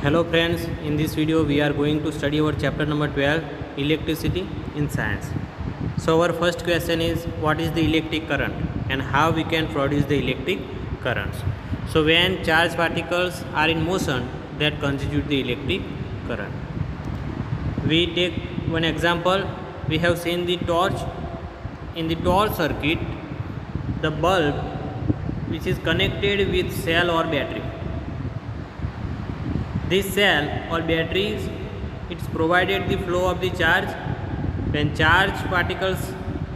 Hello friends, in this video we are going to study our chapter number 12, electricity in science. So our first question is, what is the electric current and how we can produce the electric currents. So when charged particles are in motion, that constitute the electric current. We take one example. We have seen the torch. In the torch circuit, the bulb which is connected with cell or battery. This cell or batteries, it's provided the flow of the charge. When charged particles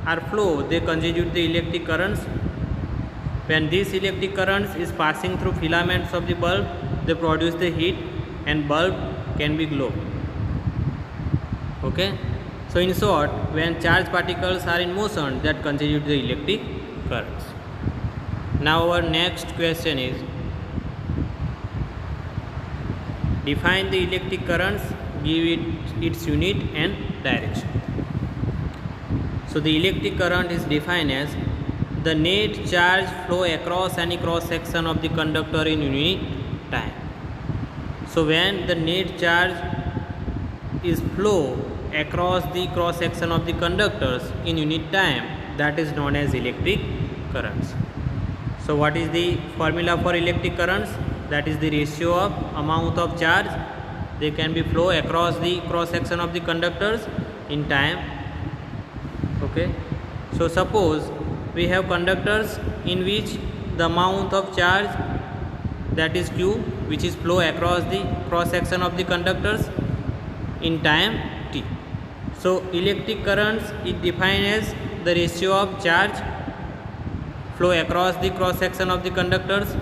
are flow, they constitute the electric currents. When this electric currents is passing through filaments of the bulb, they produce the heat and bulb can be glow. Okay. So in short, when charged particles are in motion, that constitute the electric currents. Now our next question is, define the electric currents, give it its unit and direction. So the electric current is defined as the net charge flow across any cross section of the conductor in unit time. So when the net charge is flow across the cross section of the conductors in unit time, that is known as electric currents. So what is the formula for electric currents? That is the ratio of amount of charge they can be flow across the cross section of the conductors in time. Okay. So suppose we have conductors in which the amount of charge, that is Q, which is flow across the cross section of the conductors in time t. So electric currents is defined as the ratio of charge flow across the cross section of the conductors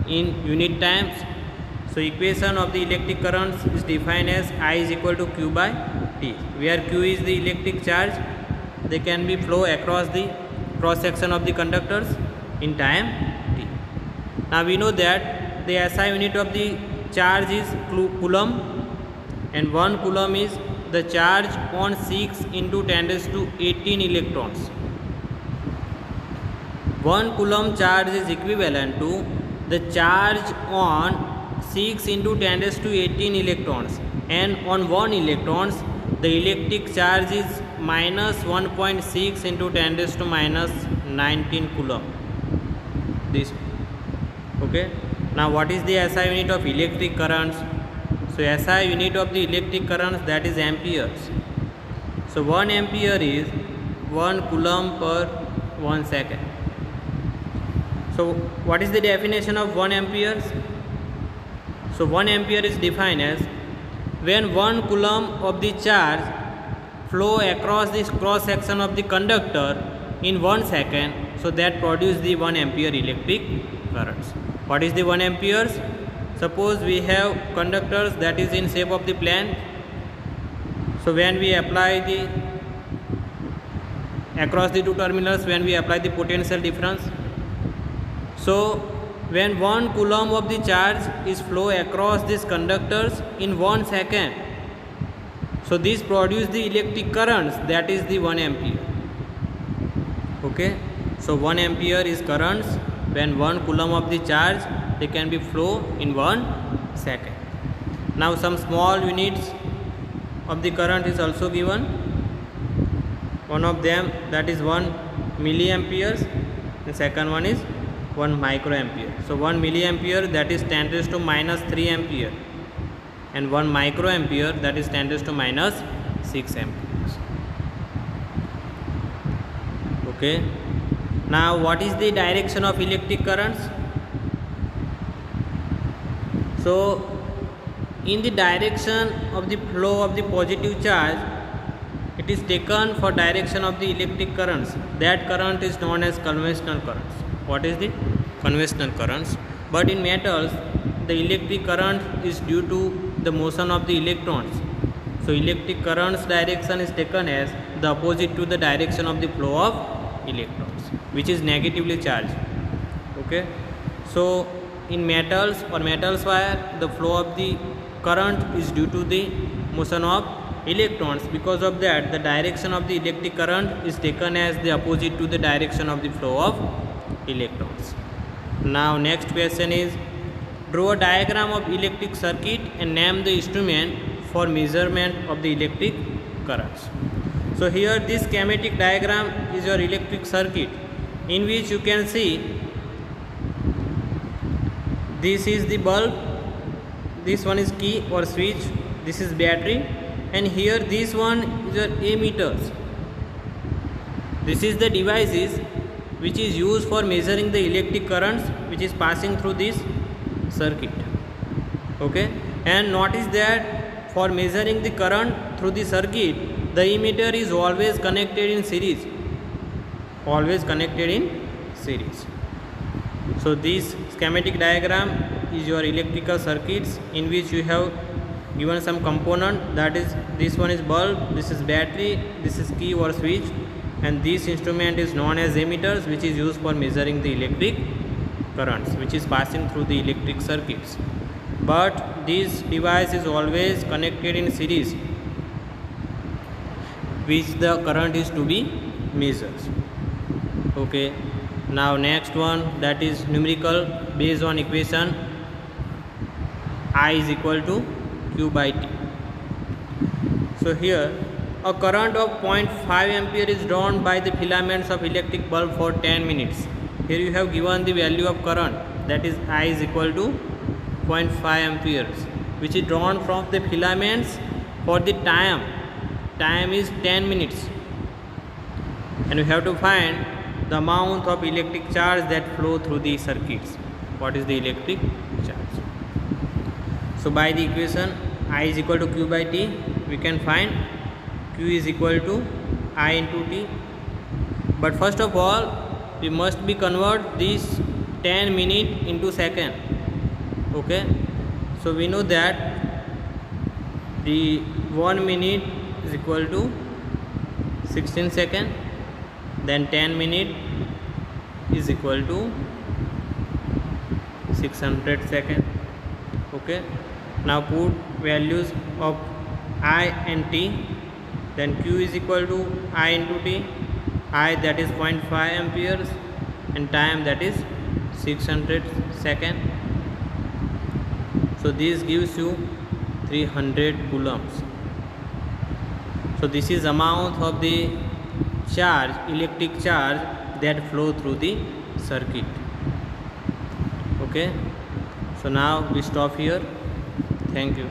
in unit times. So equation of the electric currents is defined as I is equal to Q by T, where Q is the electric charge they can be flow across the cross section of the conductors in time t. Now we know that the SI unit of the charge is coulomb, and 1 coulomb is the charge on 6 into 10 raised to 18 electrons. 1 coulomb charge is equivalent to the charge on 6 into 10 raised to 18 electrons, and on 1 electrons the electric charge is minus 1.6 into 10 raised to minus 19 coulomb. This. Okay. Now what is the SI unit of electric currents? So SI unit of the electric currents, that is amperes. So 1 ampere is 1 coulomb per 1 second. So what is the definition of 1 ampere? So 1 ampere is defined as when 1 coulomb of the charge flow across this cross section of the conductor in 1 second, so that produce the 1 ampere electric currents. What is the 1 amperes? Suppose we have conductors that is in shape of the plane. So when we apply the across the two terminals, when we apply the potential difference, so when 1 coulomb of the charge is flow across these conductors in 1 second, so this produce the electric currents, that is the 1 ampere. Okay. So 1 ampere is currents when 1 coulomb of the charge they can be flow in 1 second. Now some small units of the current is also given. One of them, that is 1 milliamperes. The second one is 1 microampere. So 1 milliampere, that is 10 raised to minus 3 ampere, and 1 microampere, that is 10 raised to minus 6 amperes. Okay. Now what is the direction of electric currents? So in the direction of the flow of the positive charge, it is taken for direction of the electric currents. That current is known as conventional currents. What is the conventional currents? But in metals, the electric current is due to the motion of the electrons. So electric currents direction is taken as the opposite to the direction of the flow of electrons, which is negatively charged. Okay. So in metals or metals wire, the flow of the current is due to the motion of electrons. Because of that, the direction of the electric current is taken as the opposite to the direction of the flow of electrons. Now next question is, Draw a diagram of electric circuit and name the instrument for measurement of the electric currents. So here this schematic diagram is your electric circuit, in which you can see this is the bulb, this one is key or switch, this is battery, and here this one is your ammeters. This is the devices which is used for measuring the electric currents which is passing through this circuit. Okay, and notice that for measuring the current through the circuit, the emitter is always connected in series. Always connected in series. So this schematic diagram is your electrical circuits, in which you have given some component, that is this one is bulb, this is battery, this is key or switch, and this instrument is known as ammeters, which is used for measuring the electric currents which is passing through the electric circuits. But this device is always connected in series, which the current is to be measured. Okay, now next one, that is numerical based on equation I is equal to Q by T. So here a current of 0.5 ampere is drawn by the filaments of electric bulb for 10 minutes. Here you have given the value of current, that is I is equal to 0.5 amperes, which is drawn from the filaments for the time is 10 minutes, and we have to find the amount of electric charge that flow through the circuits. What is the electric charge? So by the equation I is equal to Q by T, we can find Q is equal to I into T. But first of all, we must be convert this 10 minute into second. Okay, so we know that the 1 minute is equal to 16 second, then 10 minute is equal to 600 second. Okay, now put values of I and T, then Q is equal to I into T, I that is 0.5 amperes and time that is 600 second. So this gives you 300 coulombs. So this is amount of the charge, electric charge that flow through the circuit. Okay, so now we stop here. Thank you.